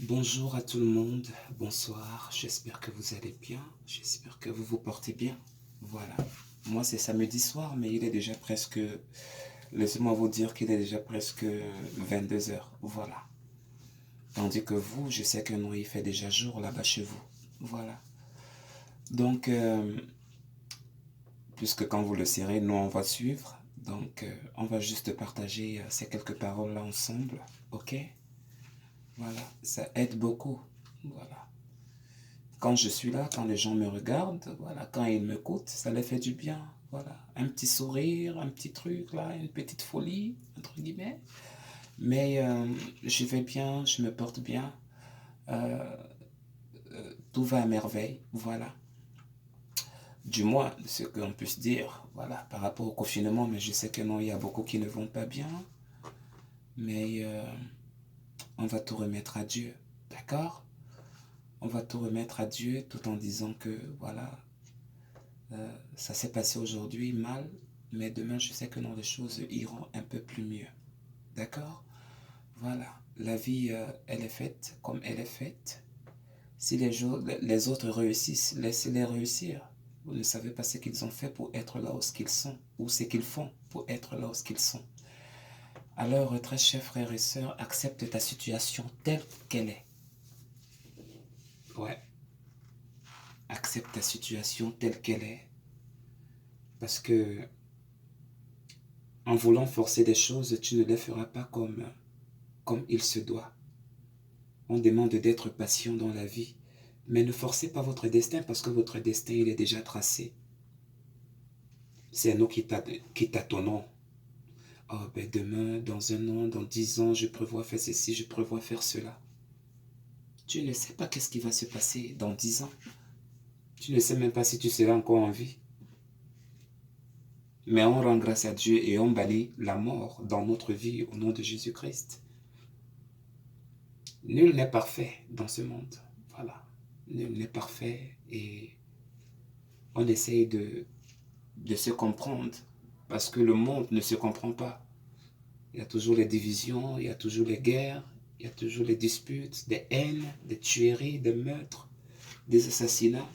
Bonjour à tout le monde, bonsoir, j'espère que vous allez bien, j'espère que vous vous portez bien. Voilà, moi c'est samedi soir, mais il est déjà presque, laissez-moi vous dire qu'il est déjà presque 22 heures, voilà. Tandis que vous, je sais que non, il fait déjà jour là-bas chez vous, voilà. Donc, puisque quand vous le serez, nous on va suivre, donc on va juste partager ces quelques paroles-là ensemble, ok? Voilà, ça aide beaucoup, voilà. Quand je suis là, quand les gens me regardent, voilà, quand ils m'écoutent, ça les fait du bien. Voilà, un petit sourire, un petit truc là, une petite folie, entre guillemets. Mais je vais bien, je me porte bien, euh, tout va à merveille, voilà. Du moins, ce qu'on puisse dire, voilà, par rapport au confinement, mais je sais que non, il y a beaucoup qui ne vont pas bien. Mais on va tout remettre à Dieu, d'accord? On va tout remettre à Dieu tout en disant que, voilà, ça s'est passé aujourd'hui mal, mais demain, je sais que non, les choses iront un peu plus mieux. D'accord? Voilà. La vie, elle est faite comme elle est faite. Si les autres réussissent, laissez-les réussir. Vous ne savez pas ce qu'ils ont fait pour être là où ce qu'ils sont, ou ce qu'ils font pour être là où ce qu'ils sont. Alors, très chers frères et sœurs, accepte ta situation telle qu'elle est. Ouais. Accepte ta situation telle qu'elle est. Parce que en voulant forcer des choses, tu ne les feras pas comme il se doit. On demande d'être patient dans la vie, mais ne forcez pas votre destin parce que votre destin, il est déjà tracé. C'est nous qui tâtonnons. Oh, ben demain, dans un an, dans 10 ans, je prévois faire ceci, je prévois faire cela. Tu ne sais pas qu'est-ce qui va se passer dans 10 ans. Tu ne sais même pas si tu seras encore en vie. Mais on rend grâce à Dieu et on bannit la mort dans notre vie au nom de Jésus-Christ. Nul n'est parfait dans ce monde. Voilà. Nul n'est parfait et on essaye de se comprendre parce que le monde ne se comprend pas. Il y a toujours les divisions, il y a toujours les guerres, il y a toujours les disputes, des haines, des tueries, des meurtres, des assassinats.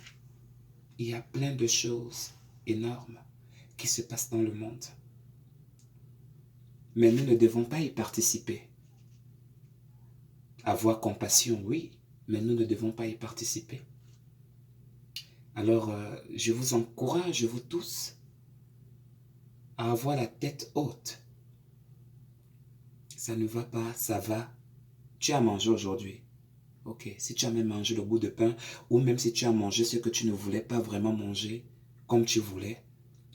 Il y a plein de choses énormes qui se passent dans le monde. Mais nous ne devons pas y participer. Avoir compassion, oui, mais nous ne devons pas y participer. Alors, je vous encourage, vous tous, à avoir la tête haute. Ça ne va pas, ça va. Tu as mangé aujourd'hui. Ok, si tu as même mangé le bout de pain, ou même si tu as mangé ce que tu ne voulais pas vraiment manger, comme tu voulais,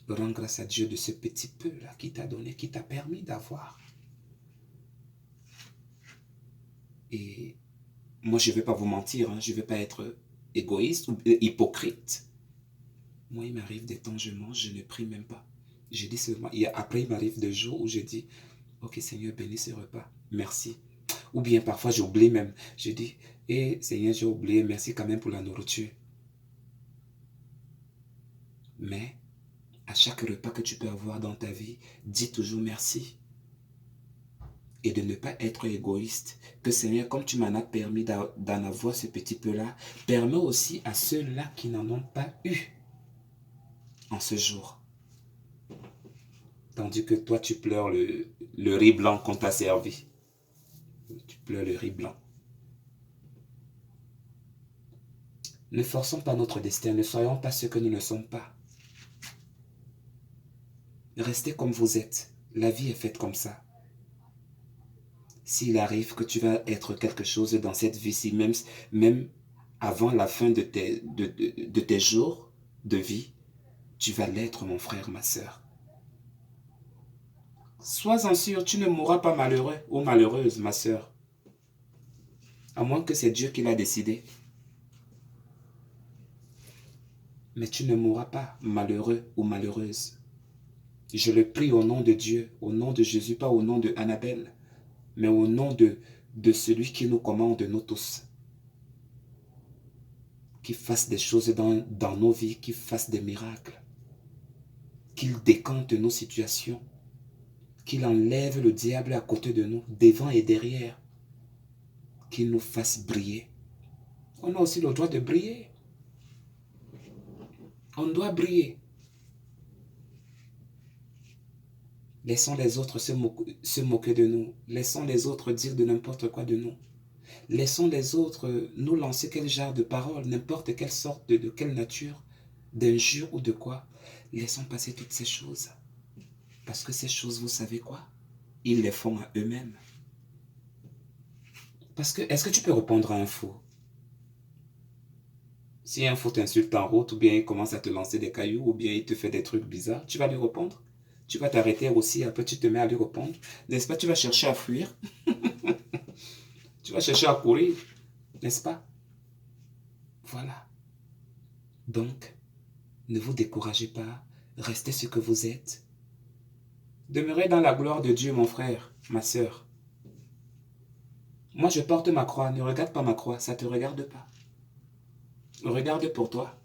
rends grâce à Dieu de ce petit peu-là qui t'a donné, qui t'a permis d'avoir. Et moi, je ne vais pas vous mentir, hein, je ne vais pas être égoïste ou hypocrite. Moi, il m'arrive des temps, je mange, je ne prie même pas. Je dis seulement, et après, il m'arrive des jours où je dis, ok Seigneur, bénis ce repas, merci. Ou bien parfois j'oublie même, je dis, Seigneur, j'ai oublié, merci quand même pour la nourriture. Mais à chaque repas que tu peux avoir dans ta vie, dis toujours merci. Et de ne pas être égoïste. Que Seigneur, comme tu m'en as permis d'en avoir ce petit peu-là, permets aussi à ceux-là qui n'en ont pas eu en ce jour. Tandis que toi, tu pleures le riz blanc qu'on t'a servi. Tu pleures le riz blanc. Ne forçons pas notre destin, ne soyons pas ce que nous ne sommes pas. Restez comme vous êtes. La vie est faite comme ça. S'il arrive que tu vas être quelque chose dans cette vie-ci, même avant la fin de tes jours de vie, tu vas l'être, mon frère, ma soeur. Sois-en sûr, tu ne mourras pas malheureux ou malheureuse, ma soeur. À moins que c'est Dieu qui l'a décidé. Mais tu ne mourras pas malheureux ou malheureuse. Je le prie au nom de Dieu, au nom de Jésus, pas au nom de Annabelle, mais au nom de celui qui nous commande, nous tous. Qu'il fasse des choses dans nos vies, qu'il fasse des miracles, qu'il décante nos situations, qu'il enlève le diable à côté de nous, devant et derrière, qui nous fasse briller. On a aussi le droit de briller. On doit briller. Laissons les autres se moquer de nous. Laissons les autres dire de n'importe quoi de nous. Laissons les autres nous lancer quel genre de paroles, n'importe quelle sorte, de quelle nature, d'injure ou de quoi. Laissons passer toutes ces choses. Parce que ces choses, vous savez quoi? Ils les font à eux-mêmes. Parce que, est-ce que tu peux répondre à un fou? Si un fou t'insulte en route, ou bien il commence à te lancer des cailloux, ou bien il te fait des trucs bizarres, tu vas lui répondre? Tu vas t'arrêter aussi, après tu te mets à lui répondre. N'est-ce pas? Tu vas chercher à fuir. Tu vas chercher à courir. N'est-ce pas? Voilà. Donc, ne vous découragez pas. Restez ce que vous êtes. Demeurez dans la gloire de Dieu, mon frère, ma sœur. Moi, je porte ma croix. Ne regarde pas ma croix. Ça ne te regarde pas. Regarde pour toi.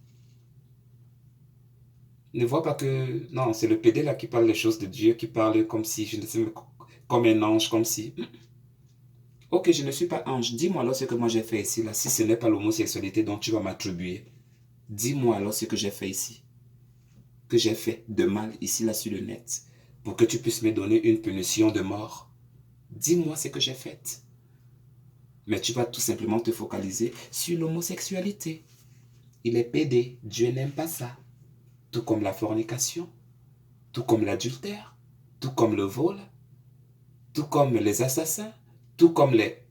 Ne vois pas que... Non, c'est le PD là qui parle les choses de Dieu, qui parle comme si, je ne sais pas, comme un ange, comme si... Ok, je ne suis pas ange. Dis-moi alors ce que moi j'ai fait ici, là, si ce n'est pas l'homosexualité dont tu vas m'attribuer. Dis-moi alors ce que j'ai fait ici. Que j'ai fait de mal ici, là, sur le net. Pour que tu puisses me donner une punition de mort. Dis-moi ce que j'ai fait. Mais tu vas tout simplement te focaliser sur l'homosexualité. Il est pédé. Dieu n'aime pas ça. Tout comme la fornication. Tout comme l'adultère. Tout comme le vol. Tout comme les assassins. Tout comme les.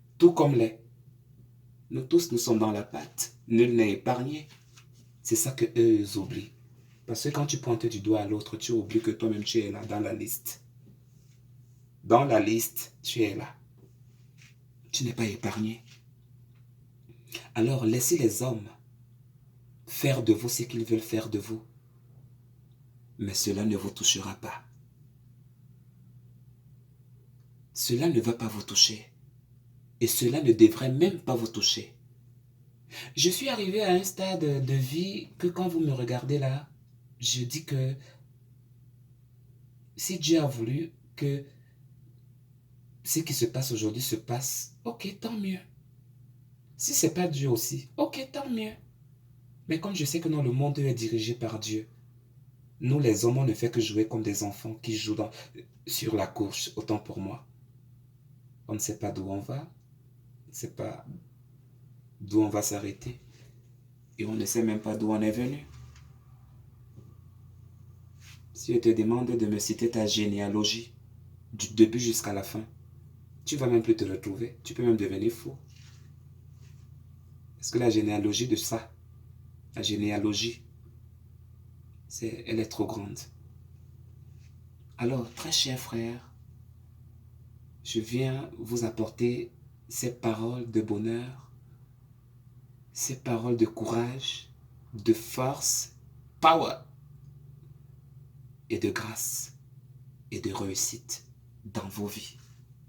Nous tous, nous sommes dans la pâte. Nul n'est épargné. C'est ça que eux oublient. Parce que quand tu pointes du doigt à l'autre, tu oublies que toi-même tu es là dans la liste. Dans la liste, tu es là. Tu n'es pas épargné. Alors laissez les hommes faire de vous ce qu'ils veulent faire de vous. Mais cela ne vous touchera pas. Cela ne va pas vous toucher. Et cela ne devrait même pas vous toucher. Je suis arrivé à un stade de vie que quand vous me regardez là, je dis que si Dieu a voulu que ce qui se passe aujourd'hui se passe, ok, tant mieux. Si ce n'est pas Dieu aussi, ok, tant mieux. Mais comme je sais que non, le monde est dirigé par Dieu, nous les hommes, on ne fait que jouer comme des enfants qui jouent sur la course, autant pour moi. On ne sait pas d'où on va, on ne sait pas d'où on va s'arrêter. Et on ne sait même pas d'où on est venu. Si je te demande de me citer ta généalogie, du début jusqu'à la fin, tu ne vas même plus te retrouver. Tu peux même devenir fou. Parce que la généalogie de ça, la généalogie, elle est trop grande. Alors, très chers frères, je viens vous apporter ces paroles de bonheur, ces paroles de courage, de force, power et de grâce et de réussite dans vos vies.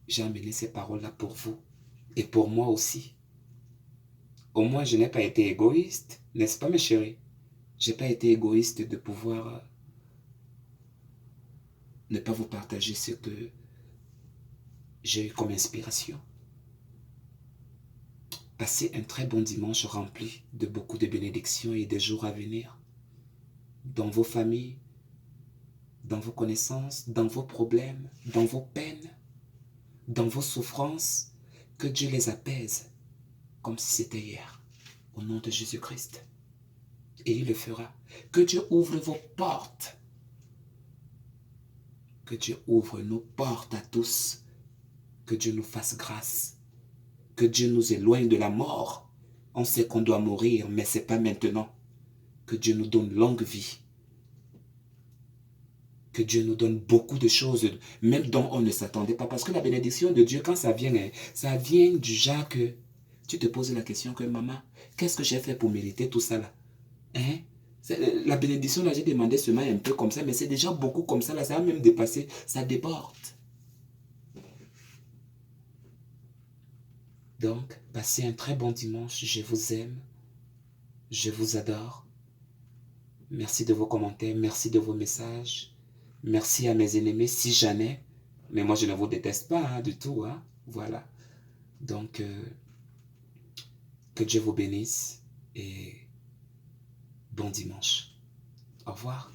J'ai amené ces paroles-là pour vous et pour moi aussi. Au moins, je n'ai pas été égoïste, n'est-ce pas mes chéris? Je n'ai pas été égoïste de pouvoir ne pas vous partager ce que j'ai eu comme inspiration. Passez un très bon dimanche rempli de beaucoup de bénédictions et des jours à venir. Dans vos familles, dans vos connaissances, dans vos problèmes, dans vos peines, dans vos souffrances, que Dieu les apaise comme si c'était hier, au nom de Jésus-Christ. Et il le fera. Que Dieu ouvre vos portes. Que Dieu ouvre nos portes à tous. Que Dieu nous fasse grâce. Que Dieu nous éloigne de la mort. On sait qu'on doit mourir, mais ce n'est pas maintenant. Que Dieu nous donne longue vie. Que Dieu nous donne beaucoup de choses, même dont on ne s'attendait pas. Parce que la bénédiction de Dieu, quand ça vient du genre que tu te poses la question que maman, qu'est-ce que j'ai fait pour mériter tout ça là? Hein? La bénédiction là, j'ai demandé seulement un peu comme ça, mais c'est déjà beaucoup comme ça là, ça a même dépassé, ça déborde. Donc, passez un très bon dimanche, je vous aime, je vous adore. Merci de vos commentaires, merci de vos messages. Merci à mes ennemis, si j'en ai. Mais moi, je ne vous déteste pas hein, du tout. Hein. Voilà. Donc, Que Dieu vous bénisse et bon dimanche. Au revoir.